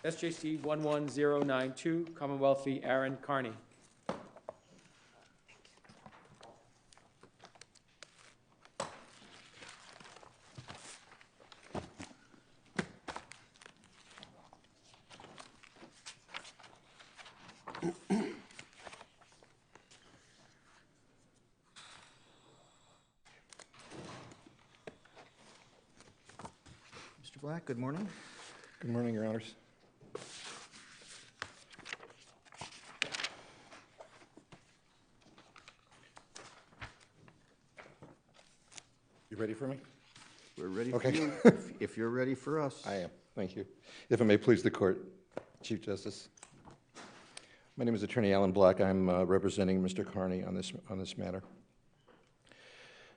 SJC-11092, Commonwealth v. Aaron Carney. Mr. Black, good morning. Good morning, Your Honors. You ready for me? We're ready Okay. for you, if you're ready for us. I am. Thank you. If it may please the Court, Chief Justice. My name is Attorney Alan Black. I'm representing Mr. Carney on this matter.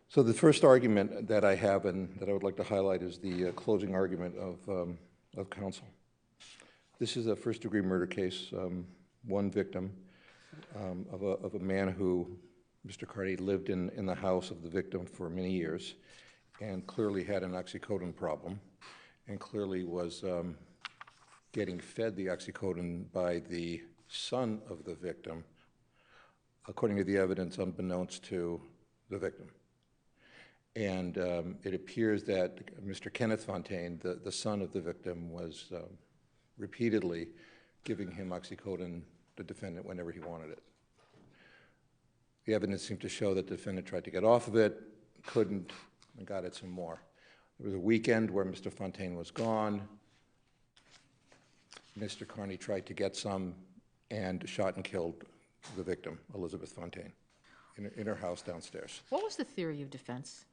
So the first argument that I have and that I would like to highlight is the closing argument of counsel. This is a first-degree murder case, one victim of a man who, Mr. Carney, lived in the house of the victim for many years and clearly had an oxycodone problem and clearly was getting fed the oxycodone by the son of the victim, according to the evidence, unbeknownst to the victim. And it appears that Mr. Kenneth Fontaine, the son of the victim, was repeatedly giving him oxycodone, the defendant, whenever he wanted it. The evidence seemed to show that the defendant tried to get off of it, couldn't, and got it some more. There was a weekend where Mr. Fontaine was gone. Mr. Carney tried to get some and shot and killed the victim, Elizabeth Fontaine, in her house downstairs. What was the theory of defense?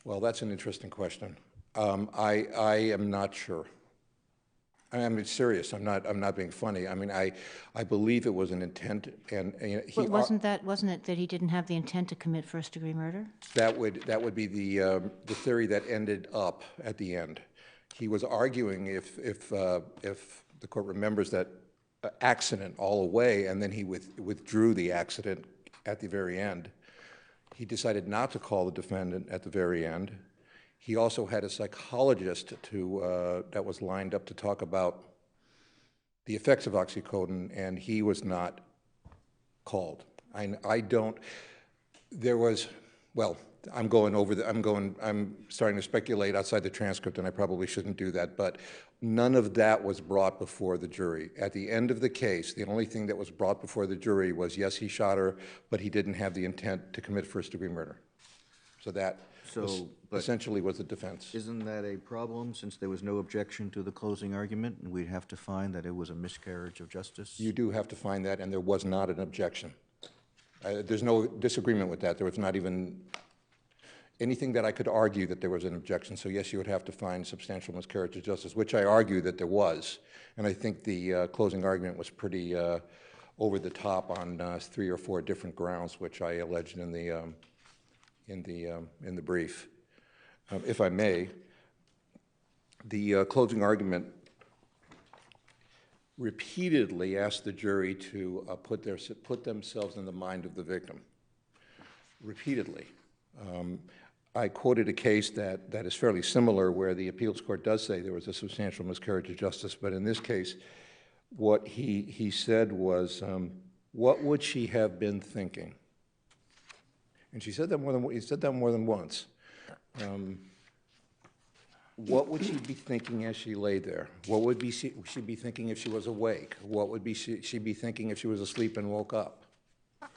Well, that's an interesting question. I am not sure. I'm serious. I'm not being funny. I mean, I believe it was an intent, and he Wasn't it that he didn't have the intent to commit first-degree murder? That would be the theory that ended up at the end. He was arguing, if the court remembers, that accident all away, and then he withdrew the accident at the very end. He decided not to call the defendant at the very end. He also had a psychologist that was lined up to talk about the effects of oxycodone, and he was not called. I'm starting to speculate outside the transcript, and I probably shouldn't do that, but none of that was brought before the jury. At the end of the case, the only thing that was brought before the jury was, yes, he shot her, but he didn't have the intent to commit first-degree murder. So that essentially was the defense. Isn't that a problem, since there was no objection to the closing argument, and we'd have to find that it was a miscarriage of justice? You do have to find that, and there was not an objection. There's no disagreement with that. There was not even anything that I could argue that there was an objection. So yes, you would have to find substantial miscarriage of justice, which I argue that there was. And I think the closing argument was pretty over the top on 3 or 4 different grounds, which I alleged in the brief. If I may, the closing argument repeatedly asked the jury to put themselves in the mind of the victim. Repeatedly. I quoted a case that is fairly similar, where the appeals court does say there was a substantial miscarriage of justice, but in this case, what he said was, what would she have been thinking? And he said that more than once. What would she be thinking as she lay there? What would she be thinking if she was awake? What would she be thinking if she was asleep and woke up?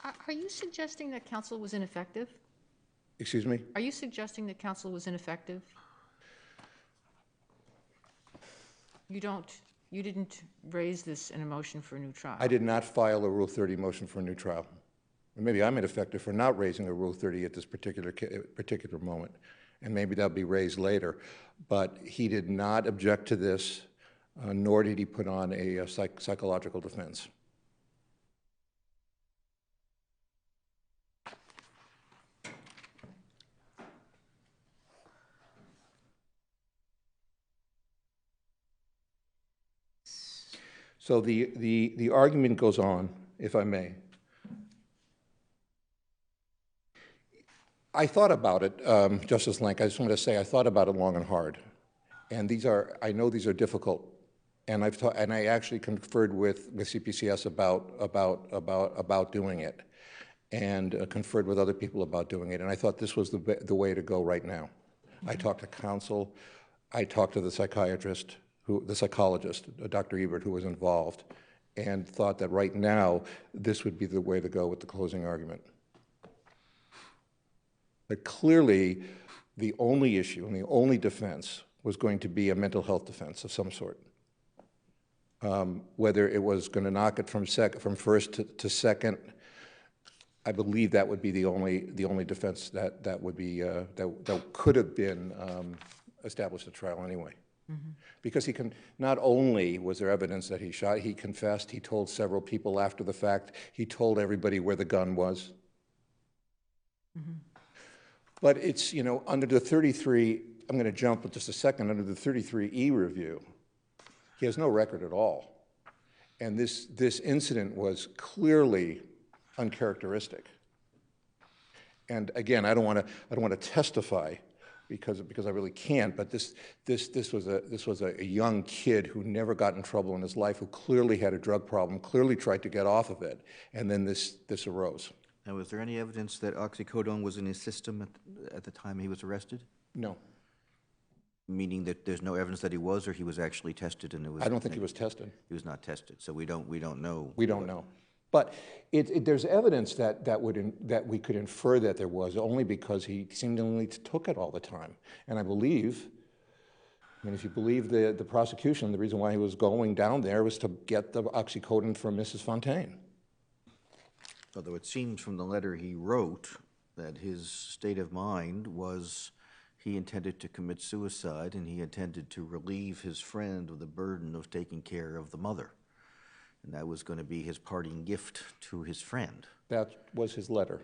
Are you suggesting that counsel was ineffective? Excuse me? Are you suggesting that counsel was ineffective? You didn't raise this in a motion for a new trial. I did not file a Rule 30 motion for a new trial. Maybe I'm ineffective for not raising a Rule 30 at this particular moment, and maybe that'll be raised later. But he did not object to this, nor did he put on a psychological defense. So the argument goes on, if I may. I thought about it, Justice Lank. I just want to say I thought about it long and hard. And I know these are difficult And I actually conferred with CPCS about doing it, and conferred with other people about doing it. And I thought this was the way to go right now. I talked to counsel, I talked to the psychiatrist, the psychologist, Dr. Ebert, who was involved, and thought that right now this would be the way to go with the closing argument. But clearly, the only issue and the only defense was going to be a mental health defense of some sort. Whether it was going to knock it from first to second, I believe that would be the only defense that would be that could have been established at trial anyway. Mm-hmm. Because he can, not only was there evidence that he shot, he confessed, he told several people after the fact, he told everybody where the gun was. Mm-hmm. But it's, you know, under the 33, I'm going to jump just a second, under the 33E review, he has no record at all. And this incident was clearly uncharacteristic. And again, I don't want to testify because I really can't, but this was a young kid who never got in trouble in his life, who clearly had a drug problem, clearly tried to get off of it, and then this arose. Now, was there any evidence that oxycodone was in his system at the time he was arrested? No. Meaning that there's no evidence that he was, or he was actually tested and it was... I don't think he was tested. He was not tested, so we don't know. We don't know. But there's evidence that we could infer that there was, only because he seemingly took it all the time. And I believe, I mean, if you believe the prosecution, the reason why he was going down there was to get the oxycodone from Mrs. Fontaine. Although it seems from the letter he wrote that his state of mind was he intended to commit suicide and he intended to relieve his friend of the burden of taking care of the mother. And that was going to be his parting gift to his friend. That was his letter.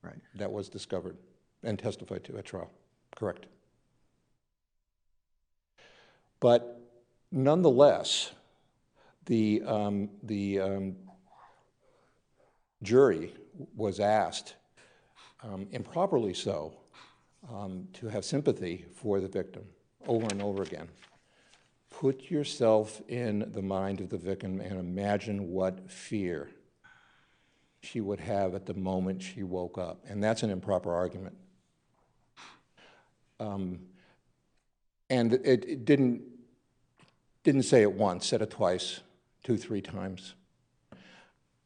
Right. That was discovered and testified to at trial. Correct. But nonetheless, the jury was asked, improperly so, to have sympathy for the victim over and over again. Put yourself in the mind of the victim and imagine what fear she would have at the moment she woke up. And that's an improper argument. And it didn't say it once, said it twice, 2, 3 times.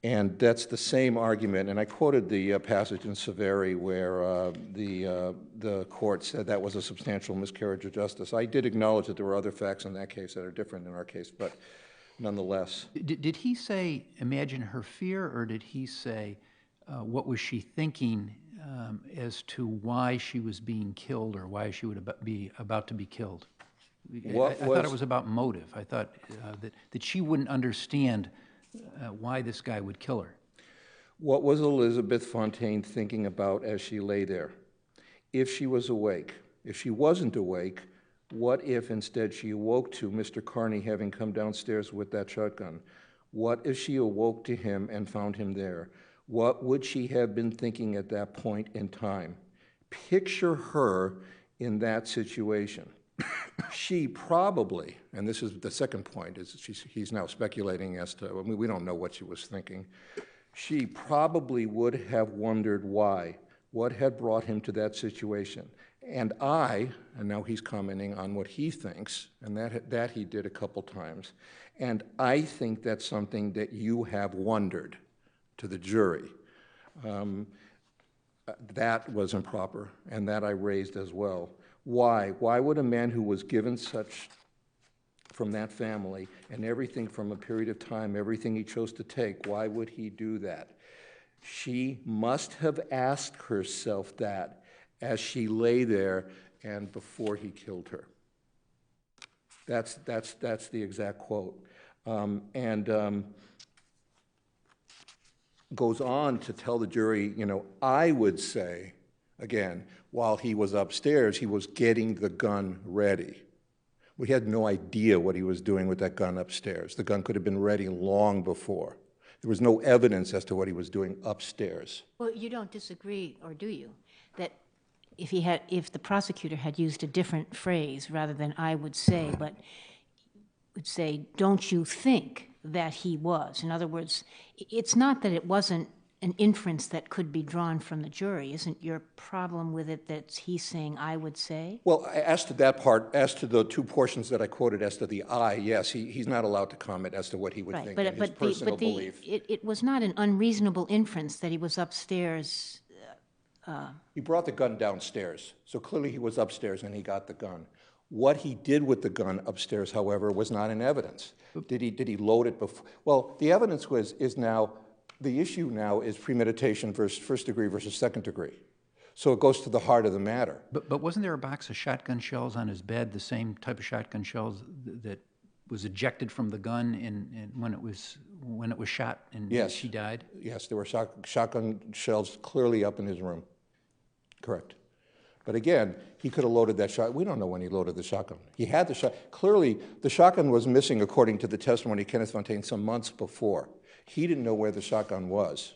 And that's the same argument, and I quoted the passage in Severi where the court said that was a substantial miscarriage of justice. I did acknowledge that there were other facts in that case that are different in our case, but nonetheless. Did he say, imagine her fear, or did he say, what was she thinking as to why she was being killed or why she would be about to be killed? I thought it was about motive. I thought that she wouldn't understand why this guy would kill her. What was Elizabeth Fontaine thinking about as she lay there? If she was awake. If she wasn't awake, what if instead she awoke to Mr. Carney having come downstairs with that shotgun? What if she awoke to him and found him there? What would she have been thinking at that point in time? Picture her in that situation. She probably, and this is the second point, is he's now speculating as to, I mean, we don't know what she was thinking. She probably would have wondered why, what had brought him to that situation. And now he's commenting on what he thinks, and that he did a couple times. And I think that's something that you have wondered to the jury. That was improper, and that I raised as well. Why? Why would a man who was given such from that family and everything from a period of time, everything he chose to take, why would he do that? She must have asked herself that as she lay there and before he killed her. That's the exact quote. Goes on to tell the jury, you know, I would say, again, while he was upstairs, he was getting the gun ready. We had no idea what he was doing with that gun upstairs. The gun could have been ready long before. There was no evidence as to what he was doing upstairs. Well, you don't disagree, or do you, that if the prosecutor had used a different phrase rather than I would say, but would say, don't you think that he was? In other words, it's not that it wasn't an inference that could be drawn from the jury. Isn't your problem with it that he's saying, I would say? Well, as to that part, as to the two portions that I quoted, as to the I, yes, he's not allowed to comment as to what he would think in his personal belief. It was not an unreasonable inference that he was upstairs. He brought the gun downstairs, so clearly he was upstairs and he got the gun. What he did with the gun upstairs, however, was not in evidence. Did he load it before? Well, the evidence is now, the issue now is premeditation versus first degree versus second degree. So it goes to the heart of the matter. But wasn't there a box of shotgun shells on his bed, the same type of shotgun shells that was ejected from the gun when it was shot and Yes. she died? Yes, there were shotgun shells clearly up in his room. Correct. But again, he could have loaded that shot. We don't know when he loaded the shotgun. He had the shot. Clearly, the shotgun was missing, according to the testimony of Kenneth Fontaine, some months before. He didn't know where the shotgun was.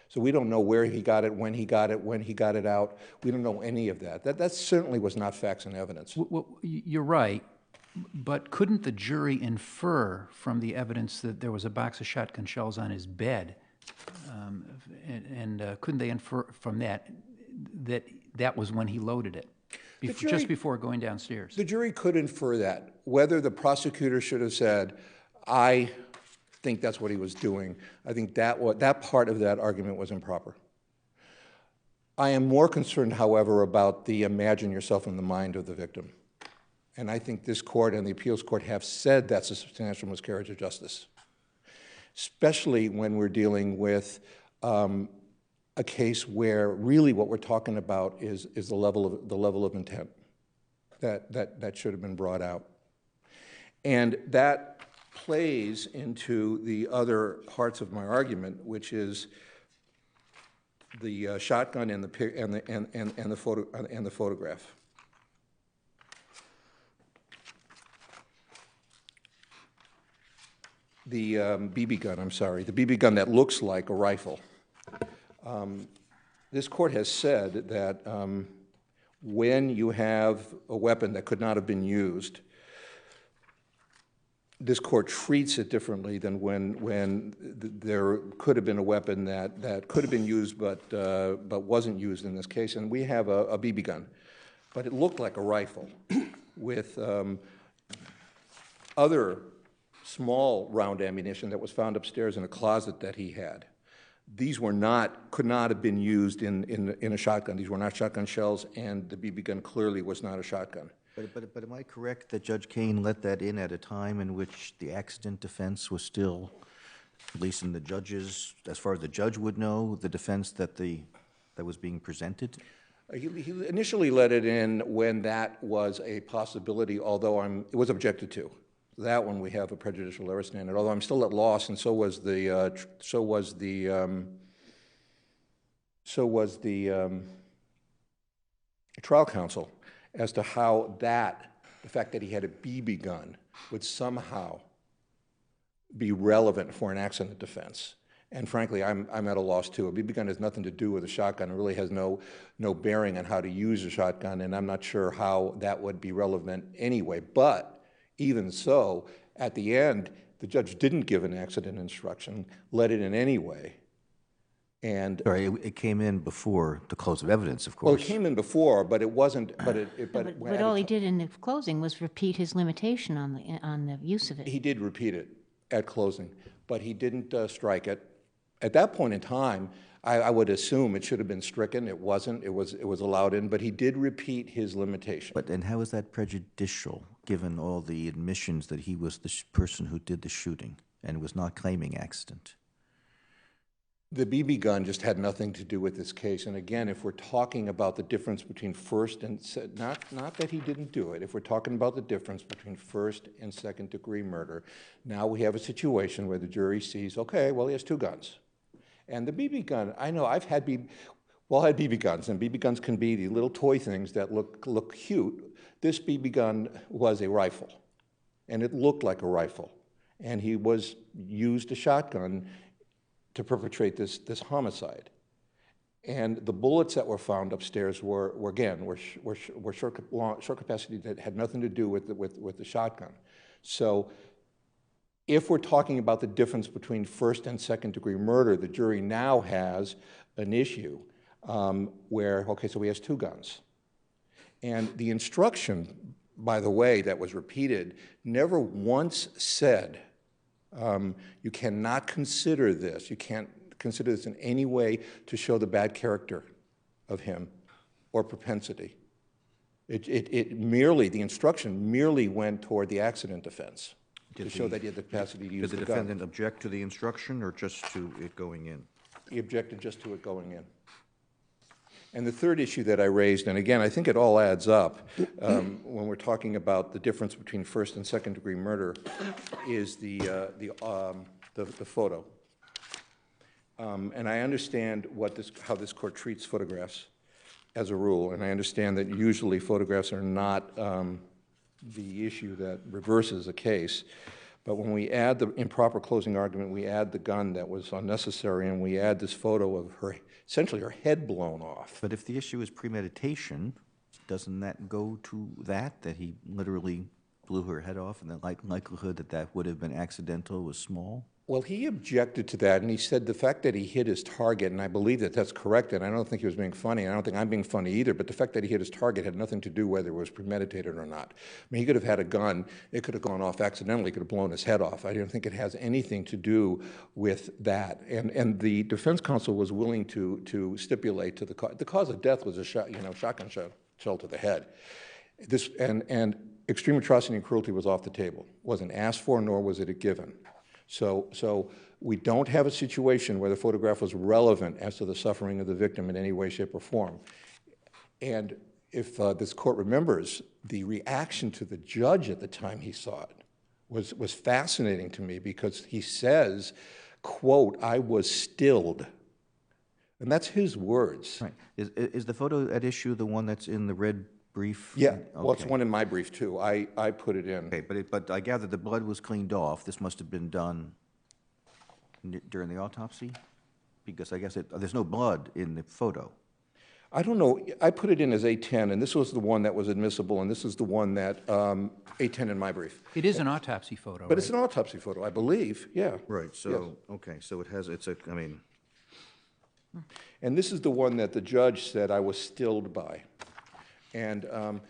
So we don't know where he got it, when he got it out. We don't know any of that. That certainly was not facts and evidence. Well, you're right, but couldn't the jury infer from the evidence that there was a box of shotgun shells on his bed, couldn't they infer from that that was when he loaded it, just before going downstairs? The jury could infer that. Whether the prosecutor should have said, I think that's what he was doing, I think that part of that argument was improper. I am more concerned, however, about the imagine yourself in the mind of the victim. And I think this court and the appeals court have said that's a substantial miscarriage of justice, especially when we're dealing with a case where really what we're talking about is the level of intent that should have been brought out. And that plays into the other parts of my argument, which is the shotgun and the photograph. The BB gun, I'm sorry, the BB gun that looks like a rifle. This court has said that when you have a weapon that could not have been used, this court treats it differently than when there could have been a weapon that could have been used but wasn't used in this case. And we have a BB gun, but it looked like a rifle with other small round ammunition that was found upstairs in a closet that he had. These could not have been used in a shotgun. These were not shotgun shells, and the BB gun clearly was not a shotgun. But am I correct that Judge Kane let that in at a time in which the accident defense was still, at least in the judges, as far as the judge would know, the defense that was being presented? He initially let it in when that was a possibility, although it was objected to. That one we have a prejudicial error standard, although I'm still at loss, and so was the trial counsel as to how the fact that he had a BB gun would somehow be relevant for an accident defense. And frankly, I'm at a loss too. A BB gun has nothing to do with a shotgun. It really has no bearing on how to use a shotgun, and I'm not sure how that would be relevant anyway. But even so, at the end, the judge didn't give an accident instruction, let it in anyway. And Sorry, it came in before the close of evidence, of course. well, it came in before, but it wasn't. But all he did in the closing was repeat his limitation on the use of it. He did repeat it at closing, but he didn't strike it. At that point in time, I would assume it should have been stricken. It wasn't. It was allowed in, but he did repeat his limitation. And how is that prejudicial, given all the admissions that he was the person who did the shooting and was not claiming accident? The BB gun just had nothing to do with this case. And again, if we're talking about the difference between first and not that he didn't do it, if we're talking about the difference between first and second degree murder, now we have a situation where the jury sees, okay, well, he has two guns. And the BB gun, I know I've had BB guns, and BB guns can be the little toy things that look cute. This BB gun was a rifle, and it looked like a rifle. And he used a shotgun to perpetrate this homicide. And the bullets that were found upstairs were short capacity that had nothing to do with the shotgun. So if we're talking about the difference between first and second degree murder, the jury now has an issue where, okay, so he has 2 guns. And the instruction, by the way, that was repeated, never once said, you cannot consider this. You can't consider this in any way to show the bad character of him or propensity. The instruction merely went toward the accident defense to show that he had the capacity to use the gun. Did the defendant object to the instruction or just to it going in? He objected just to it going in. And the third issue that I raised, and again, I think it all adds up when we're talking about the difference between first and second degree murder, is the photo. And I understand how this court treats photographs as a rule, and I understand that usually photographs are not the issue that reverses a case. But when we add the improper closing argument, we add the gun that was unnecessary, and we add this photo of her, essentially her head blown off. But if the issue is premeditation, doesn't that go to that he literally blew her head off, and the likelihood that would have been accidental was small? Well, he objected to that, and he said the fact that he hit his target, and I believe that that's correct, and I don't think he was being funny, and I don't think I'm being funny either, but the fact that he hit his target had nothing to do whether it was premeditated or not. I mean, he could have had a gun, it could have gone off accidentally, could have blown his head off. I don't think it has anything to do with that. And the defense counsel was willing to stipulate to the cause of death was a shotgun shell to the head. And extreme atrocity and cruelty was off the table. Wasn't asked for, nor was it a given. So we don't have a situation where the photograph was relevant as to the suffering of the victim in any way, shape, or form. And if this court remembers, the reaction to the judge at the time he saw it was fascinating to me, because he says, quote, "I was stilled." And that's his words. Right. Is the photo at issue the one that's in the red brief? Yeah, Okay. well, it's one in my brief, too. I put it in. Okay, but I gather the blood was cleaned off. This must have been done during the autopsy? Because I guess there's no blood in the photo. I don't know. I put it in as A10, and this was the one that was admissible, and this is the one that, A10 in my brief. It is an autopsy photo, But right? it's an autopsy photo, I believe, yeah. Right, so, okay, so And this is the one that the judge said I was stilled by. And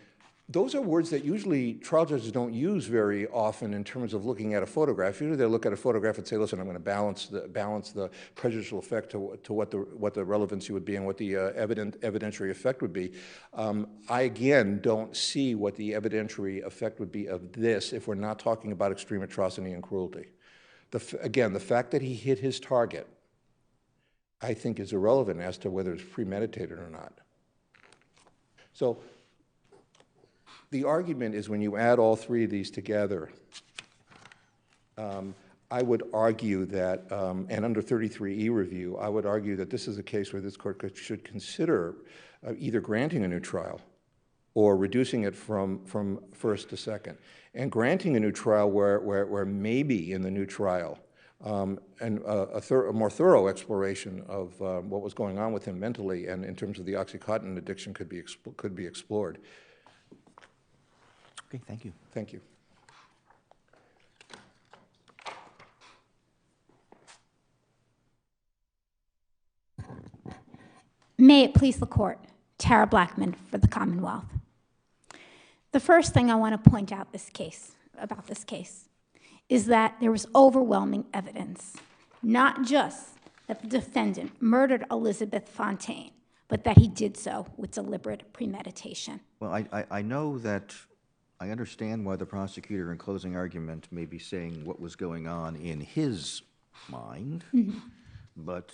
those are words that usually trial judges don't use very often in terms of looking at a photograph. Usually they look at a photograph and say, listen, I'm going to balance the prejudicial effect to what the relevancy would be and what the evidentiary effect would be. I, again, don't see what the evidentiary effect would be of this if we're not talking about extreme atrocity and cruelty. Again, the fact that he hit his target, I think, is irrelevant as to whether it's premeditated or not. So the argument is, when you add all three of these together, I would argue that, and under 33E review, I would argue that this is a case where this court should consider either granting a new trial or reducing it from first to second, and granting a new trial where maybe in the new trial and a more thorough exploration of what was going on with him mentally and in terms of the OxyContin addiction could be explored. okay, thank you. Thank you. May it please the court. Tara Blackman for the Commonwealth. The first thing I want to point out about this case is that there was overwhelming evidence, not just that the defendant murdered Elizabeth Fontaine, but that he did so with deliberate premeditation. Well, I know that I understand why the prosecutor in closing argument may be saying what was going on in his mind, but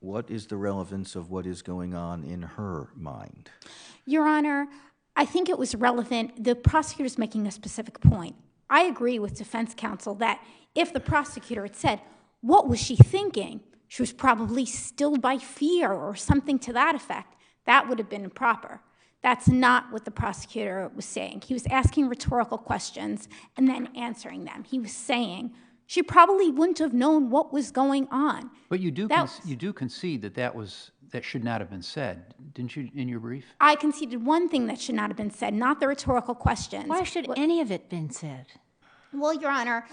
what is the relevance of what is going on in her mind? Your Honor, I think it was relevant. The prosecutor's making a specific point. I agree with defense counsel that if the prosecutor had said, what was she thinking? She was probably stilled by fear or something to that effect. That would have been improper. That's not what the prosecutor was saying. He was asking rhetorical questions and then answering them. He was saying she probably wouldn't have known what was going on. But you do concede that should not have been said, didn't you, in your brief? I conceded one thing that should not have been said, not the rhetorical questions. Why should any of it been said? Well, Your Honor,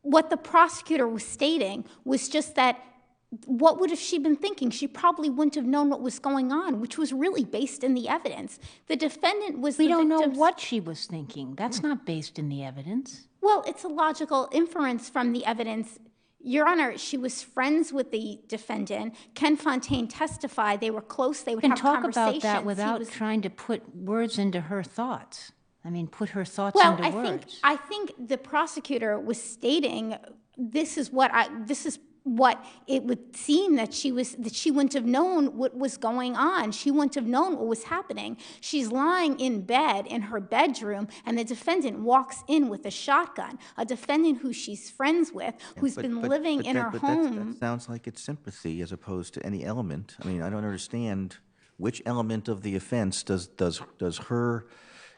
what the prosecutor was stating was just that what would have she been thinking? She probably wouldn't have known what was going on, which was really based in the evidence. The defendant was We the don't know victim's- what she was thinking. That's not based in the evidence. Well, it's a logical inference from the evidence. Your Honor, she was friends with the defendant. Ken Fontaine testified they were close. They would You can have talk conversations. about that He without was- trying to put words into her thoughts. I mean, put her thoughts Well, into words. I think the prosecutor was stating this is what it would seem that she wouldn't have known what was going on. She wouldn't have known what was happening. She's lying in bed in her bedroom, and the defendant walks in with a shotgun. A defendant who she's friends with, who's been living in her home. That sounds like it's sympathy as opposed to any element. I mean, I don't understand which element of the offense does her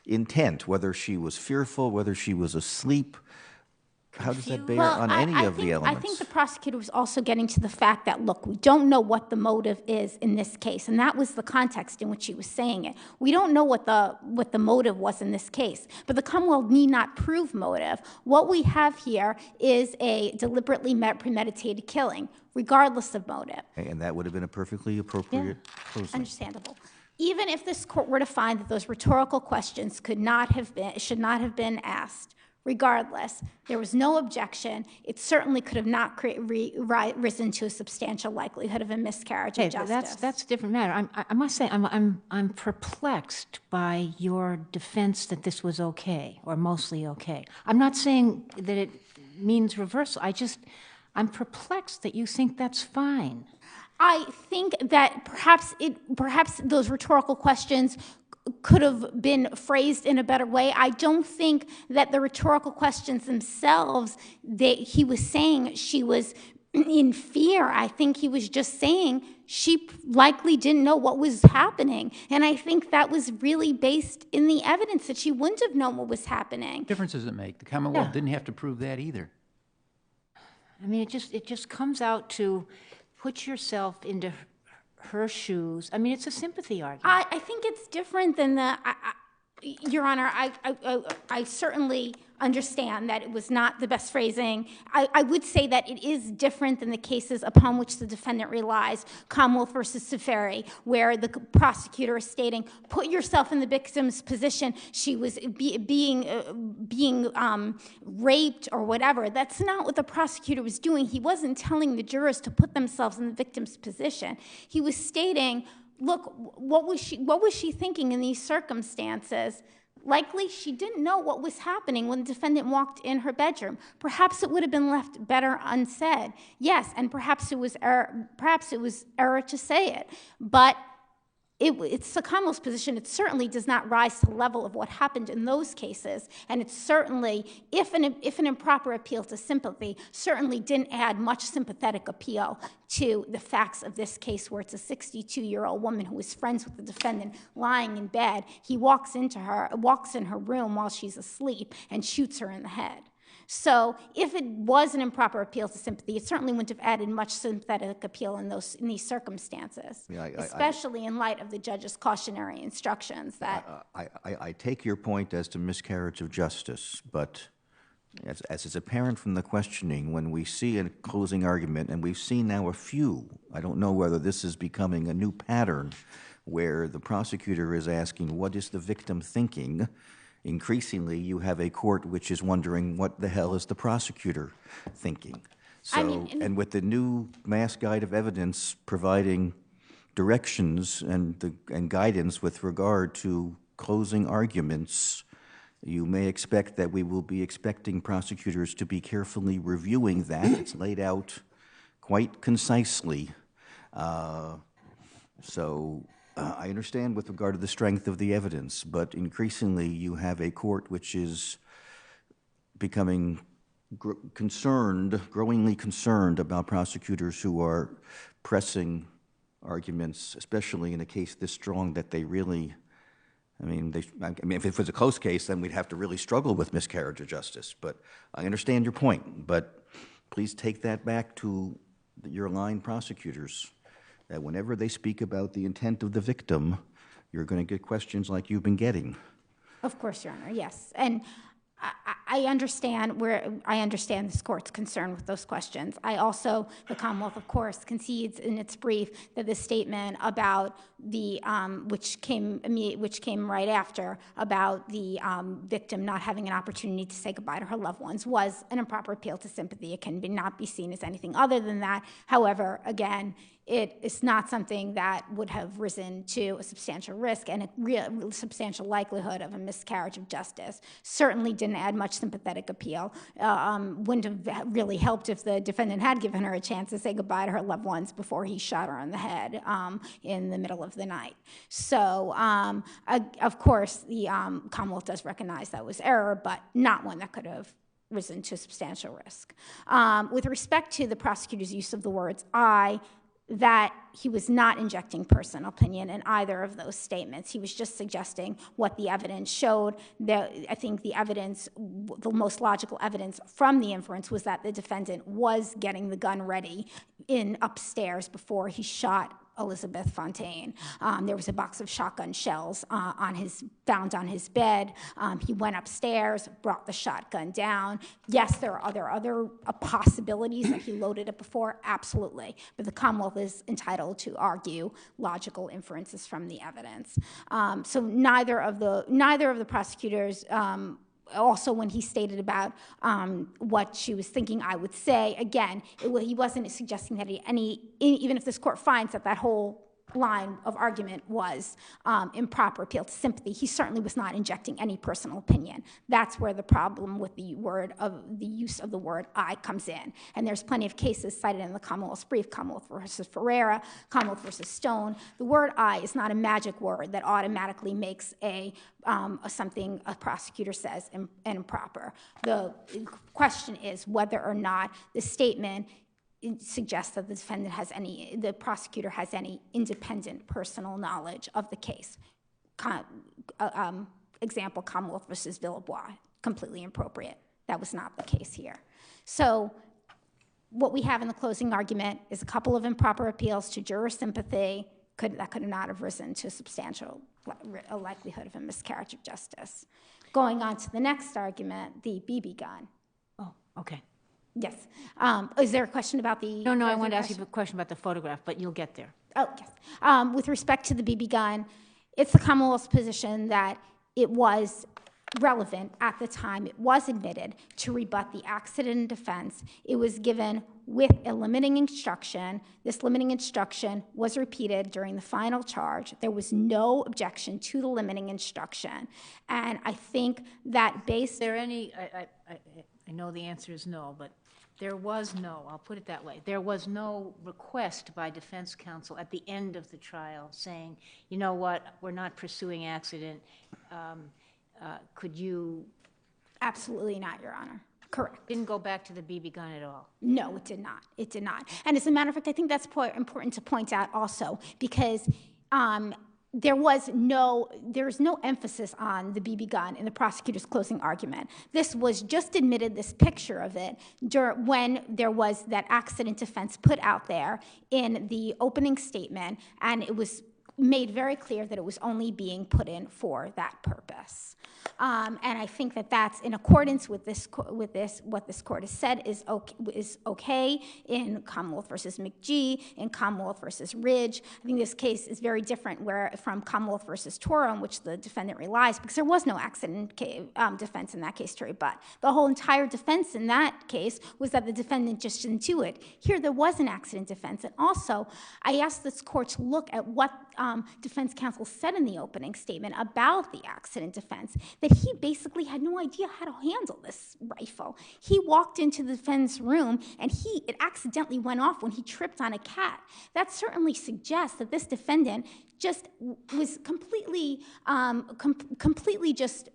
intent, whether she was fearful, whether she was asleep. How does that bear on any of the elements? I think the prosecutor was also getting to the fact that, look, we don't know what the motive is in this case, and that was the context in which he was saying it. We don't know what the motive was in this case, but the Commonwealth need not prove motive. What we have here is a deliberately premeditated killing, regardless of motive. And that would have been a perfectly appropriate closing. Understandable. Even if this court were to find that those rhetorical questions should not have been asked, regardless, there was no objection. It certainly could have not risen to a substantial likelihood of a miscarriage of justice. That's a different matter. I must say, I'm perplexed by your defense that this was okay, or mostly okay. I'm not saying that it means reversal. I'm perplexed that you think that's fine. I think that perhaps those rhetorical questions could have been phrased in a better way. I don't think that the rhetorical questions themselves, that he was saying she was in fear. I think he was just saying she likely didn't know what was happening. And I think that was really based in the evidence that she wouldn't have known what was happening. What difference does it make? The Commonwealth didn't have to prove that either. I mean, it just comes out to put yourself into her shoes. I mean, it's a sympathy argument. I think it's different than Your Honor, I certainly understand that it was not the best phrasing. I would say that it is different than the cases upon which the defendant relies, Commonwealth versus Safari, where the prosecutor is stating, put yourself in the victim's position. She was being raped or whatever. That's not what the prosecutor was doing. He wasn't telling the jurors to put themselves in the victim's position. He was stating, look, what was she thinking in these circumstances? Likely she didn't know what was happening when the defendant walked in her bedroom. Perhaps it would have been left better unsaid. Yes, and perhaps it was error to say it. But it's the Commonwealth's position. It certainly does not rise to the level of what happened in those cases. And it certainly, if an improper appeal to sympathy, certainly didn't add much sympathetic appeal to the facts of this case, where it's a 62-year-old woman who is friends with the defendant lying in bed. He walks in her room while she's asleep and shoots her in the head. So if it was an improper appeal to sympathy, it certainly wouldn't have added much sympathetic appeal in these circumstances, especially in light of the judge's cautionary instructions. I take your point as to miscarriage of justice, but as is apparent from the questioning, when we see a closing argument, and we've seen now a few, I don't know whether this is becoming a new pattern, where the prosecutor is asking, what is the victim thinking? Increasingly, you have a court which is wondering, what the hell is the prosecutor thinking? So, and with the new mass guide of evidence providing directions and guidance with regard to closing arguments, you may expect that we will be expecting prosecutors to be carefully reviewing that. It's laid out quite concisely. I understand with regard to the strength of the evidence, but increasingly you have a court which is becoming growingly concerned about prosecutors who are pressing arguments, especially in a case this strong, that they really, if it was a close case, then we'd have to really struggle with miscarriage of justice. But I understand your point, but please take that back to your line prosecutors, that whenever they speak about the intent of the victim, you're going to get questions like you've been getting. Of course, Your Honor, yes. And I understand this court's concern with those questions. The Commonwealth, of course, concedes in its brief that the statement about the which came right after about the victim not having an opportunity to say goodbye to her loved ones was an improper appeal to sympathy. It can not be seen as anything other than that. However, again, it is not something that would have risen to a substantial risk and a real substantial likelihood of a miscarriage of justice. Certainly didn't add much sympathetic appeal. Wouldn't have really helped if the defendant had given her a chance to say goodbye to her loved ones before he shot her on the head in the middle of the night. So, of course, the Commonwealth does recognize that was error, but not one that could have risen to substantial risk. With respect to the prosecutor's use of the words "I," that he was not injecting personal opinion in either of those statements. He was just suggesting what the evidence showed. I think the most logical evidence from the inference was that the defendant was getting the gun ready upstairs before he shot Elizabeth Fontaine. There was a box of shotgun shells found on his bed. He went upstairs, brought the shotgun down. Yes, there are other possibilities that he loaded it before, absolutely. But the Commonwealth is entitled to argue logical inferences from the evidence. So neither of the prosecutors. Also, when he stated about what she was thinking I would say, again, he wasn't suggesting that even if this court finds that whole line of argument was improper appeal to sympathy, he certainly was not injecting any personal opinion. That's where the problem with the use of the word "I" comes in. And there's plenty of cases cited in the Commonwealth's brief, Commonwealth versus Ferreira, Commonwealth versus Stone. The word "I" is not a magic word that automatically makes something a prosecutor says improper. The question is whether or not the statement suggests that the prosecutor has any independent personal knowledge of the case. Example, Commonwealth versus Villebois, completely inappropriate. That was not the case here. So what we have in the closing argument is a couple of improper appeals to juror sympathy that could not have risen to a likelihood of a miscarriage of justice. Going on to the next argument, the BB gun. Oh, okay. Yes. Is there a question about the... No, I wanted to ask you a question about the photograph, but you'll get there. Oh, yes. With respect to the BB gun, it's the Commonwealth's position that it was relevant at the time it was admitted to rebut the accident defense. It was given with a limiting instruction. This limiting instruction was repeated during the final charge. There was no objection to the limiting instruction. And I think that based... Is there any... I know the answer is no, but there was no, I'll put it that way, there was no request by defense counsel at the end of the trial saying, you know what, we're not pursuing accident. Could you... Absolutely not, Your Honor. Correct. Didn't go back to the BB gun at all? No, it did not. It did not. And as a matter of fact, I think that's important to point out also because there's no emphasis on the BB gun in the prosecutor's closing argument. This was just admitted, this picture of it, when there was that accident defense put out there in the opening statement, and it was made very clear that it was only being put in for that purpose. And I think that that's in accordance with what this court has said is okay in Commonwealth versus McGee, in Commonwealth versus Ridge. I think this case is very different from Commonwealth versus Toro, on which the defendant relies, because there was no accident defense in that case to rebut. The whole entire defense in that case was that the defendant just didn't do it. Here, there was an accident defense. And also, I asked this court to look at what defense counsel said in the opening statement about the accident defense, that he basically had no idea how to handle this rifle. He walked into the defense room, and it accidentally went off when he tripped on a cat. That certainly suggests that this defendant just was completely just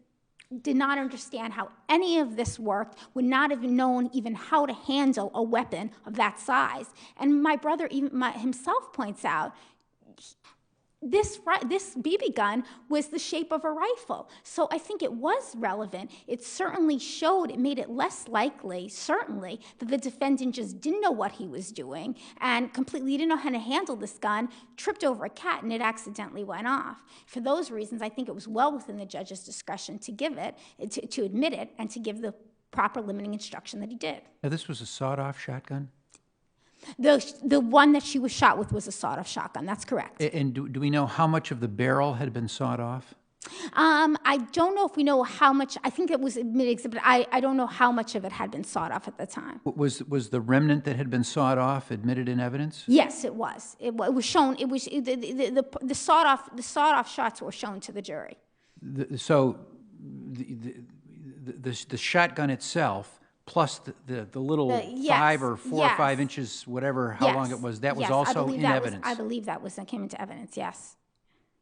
did not understand how any of this worked, would not have known even how to handle a weapon of that size. And my brother himself points out, this BB gun was the shape of a rifle. So I think it was relevant. It certainly showed, it made it less likely, certainly, that the defendant just didn't know what he was doing and completely didn't know how to handle this gun, tripped over a cat, and it accidentally went off. For those reasons, I think it was well within the judge's discretion to give it, to admit it, and to give the proper limiting instruction that he did. Now, this was a sawed-off shotgun? The one that she was shot with was a sawed-off shotgun. That's correct. And do we know how much of the barrel had been sawed off? I don't know if we know how much. I think it was admitted, but I don't know how much of it had been sawed off at the time. Was the remnant that had been sawed off admitted in evidence? Yes, it was. It was shown. It was the sawed off shots were shown to the jury. So the shotgun itself, plus the little Yes, 5 or 4 or 5 inches, whatever, how long it was, that was also in evidence. I believe that came into evidence. Yes,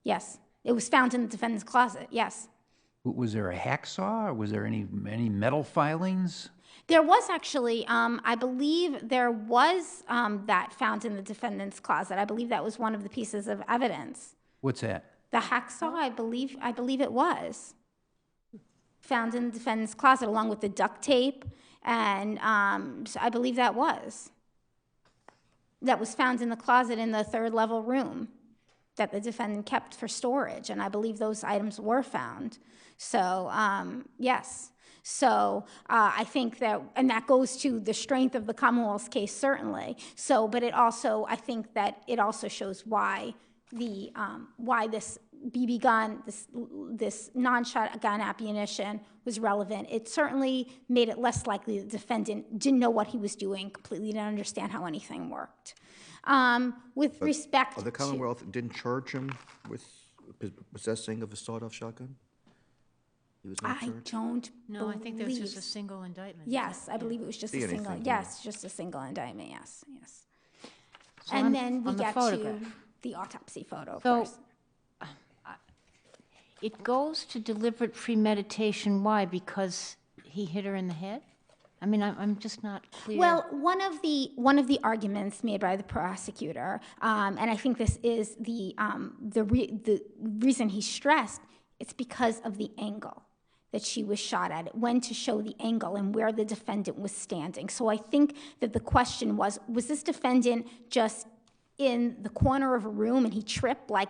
yes, it was found in the defendant's closet. Yes. Was there a hacksaw? Or was there any metal filings? There was actually, I believe there was that found in the defendant's closet. I believe that was one of the pieces of evidence. What's that? The hacksaw, I believe it was found in the defendant's closet along with the duct tape, and so I believe that was found in the closet in the third-level room that the defendant kept for storage, and I believe those items were found. So yes. So I think that, and that goes to the strength of the Commonwealth's case, certainly. So, but it also, I think that it also shows why why this BB gun, this non-shotgun ammunition was relevant. It certainly made it less likely the defendant didn't know what he was doing, completely didn't understand how anything worked. With respect to... The Commonwealth didn't charge him with possessing of a sawed-off shotgun? He was not charged? No, I think there was just a single indictment. Yes, I believe it was just a single. Yes, just a single indictment. Yes, yes. So And then we on the get to photograph. the autopsy photo, of So course. it goes to deliberate premeditation. Why? Because he hit her in the head? I mean, I'm just not clear. Well, one of the arguments made by the prosecutor, and I think this is the reason he stressed, it's because of the angle that she was shot at. It went to show the angle and where the defendant was standing. So I think that the question was this defendant just in the corner of a room and he tripped like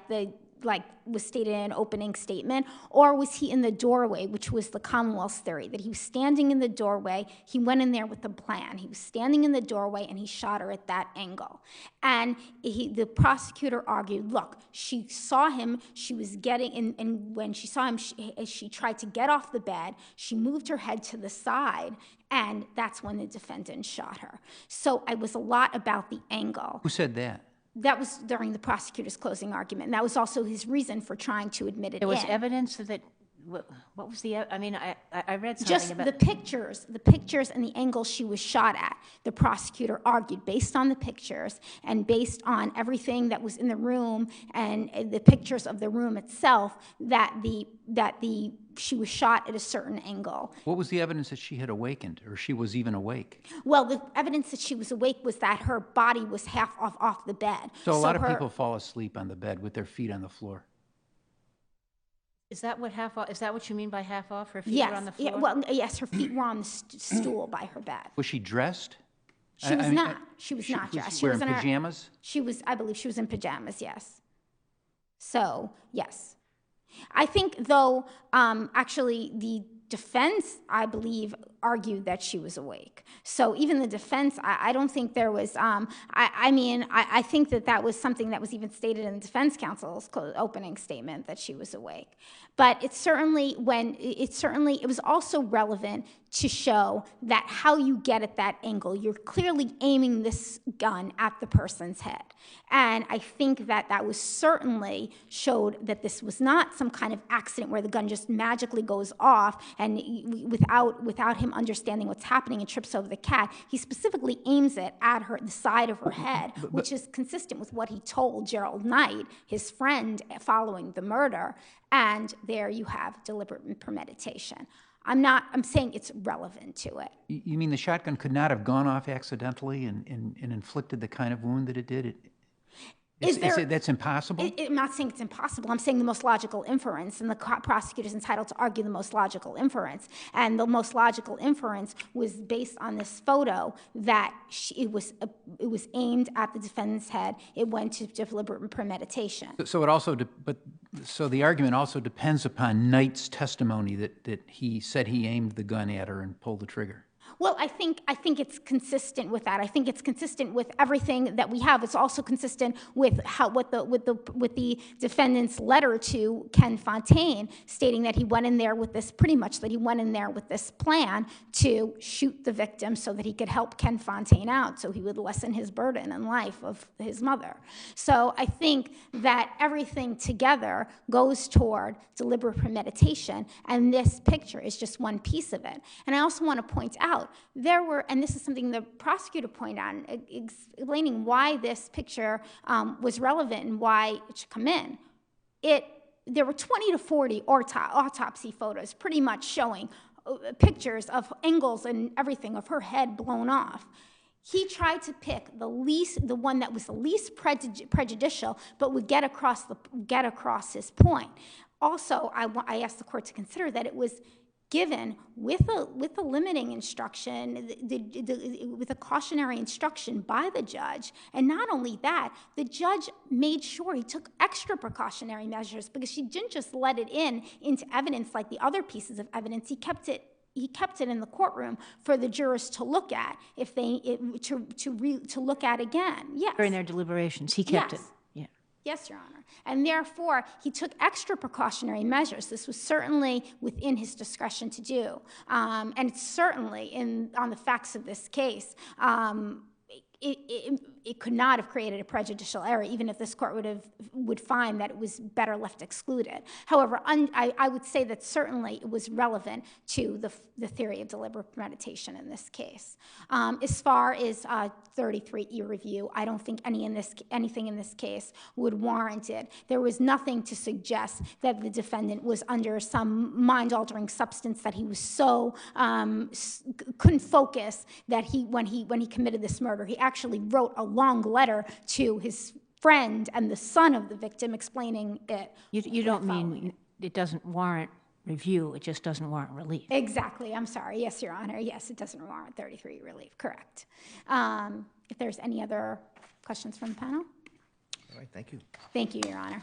was stated in an opening statement, or was he in the doorway, which was the Commonwealth's theory, that he was standing in the doorway, he went in there with a plan. He was standing in the doorway and he shot her at that angle. And the prosecutor argued, look, she saw him, she was getting, and when she saw him, she tried to get off the bed, she moved her head to the side, and that's when the defendant shot her. So it was a lot about the angle. Who said that? That was during the prosecutor's closing argument. And that was also his reason for trying to admit it there was in. evidence that, what was the, I mean, I read something Just about... the pictures and the angle she was shot at. The prosecutor argued based on the pictures and based on everything that was in the room and the pictures of the room itself that she was shot at a certain angle. What was the evidence that she had awakened, or she was even awake? Well, the evidence that she was awake was that her body was half off the bed. So a lot of people fall asleep on the bed with their feet on the floor. Is that what half off? Is that what you mean by half off? Her feet were on the floor? Yeah, well, yes, her feet were on the stool by her bed. Was she dressed? She was not. She was not Was dressed. she wearing pajamas? I believe she was in pajamas, yes. So, yes. I think, though, actually, the defense, I believe, argued that she was awake. So even the defense, I don't think there was, I think that was something that was even stated in the defense counsel's opening statement, that she was awake. But it was also relevant to show that how you get at that angle, you're clearly aiming this gun at the person's head. And I think that was certainly showed that this was not some kind of accident where the gun just magically goes off and without him understanding what's happening and trips over the cat. He specifically aims it at her, the side of her head, which is consistent with what he told Gerald Knight, his friend, following the murder. And there you have deliberate premeditation. I'm saying it's relevant to it. You mean the shotgun could not have gone off accidentally and inflicted the kind of wound that it did? That's impossible? I'm not saying it's impossible. I'm saying the most logical inference, and the prosecutor's entitled to argue the most logical inference. And the most logical inference was based on this photo that it was aimed at the defendant's head. It went to deliberate premeditation. So it also, so the argument also depends upon Knight's testimony that he said he aimed the gun at her and pulled the trigger. Well, I think it's consistent with that. I think it's consistent with everything that we have. It's also consistent with with the defendant's letter to Ken Fontaine, stating that he went in there with this plan to shoot the victim so that he could help Ken Fontaine out, so he would lessen his burden in life of his mother. So I think that everything together goes toward deliberate premeditation, and this picture is just one piece of it. And I also want to point out, there were, and this is something the prosecutor pointed out, explaining why this picture was relevant and why it should come in. There were 20 to 40 autopsy photos pretty much showing pictures of angles and everything of her head blown off. He tried to pick the one that was the least prejudicial, but would get across his point. Also, I asked the court to consider that it was given with a limiting instruction, with a cautionary instruction by the judge. And not only that, the judge made sure he took extra precautionary measures, because she didn't just let it into evidence like the other pieces of evidence. He kept it in the courtroom for the jurors to look at to look at again. Yes. During their deliberations, he kept it. Yeah. Yes, Your Honor. And therefore, he took extra precautionary measures. This was certainly within his discretion to do. And it's certainly, on the facts of this case, it could not have created a prejudicial error, even if this court would find that it was better left excluded. However, I would say that certainly it was relevant to the theory of deliberate premeditation in this case. As far as 33E review, I don't think anything in this case would warrant it. There was nothing to suggest that the defendant was under some mind-altering substance, that he was so couldn't focus, that when he committed this murder, he actually wrote a long letter to his friend and the son of the victim explaining it. You don't mean it doesn't warrant review, it just doesn't warrant relief. Exactly. I'm sorry. Yes, Your Honor. Yes, it doesn't warrant 33 relief. Correct. If there's any other questions from the panel? All right, thank you. Thank you, Your Honor.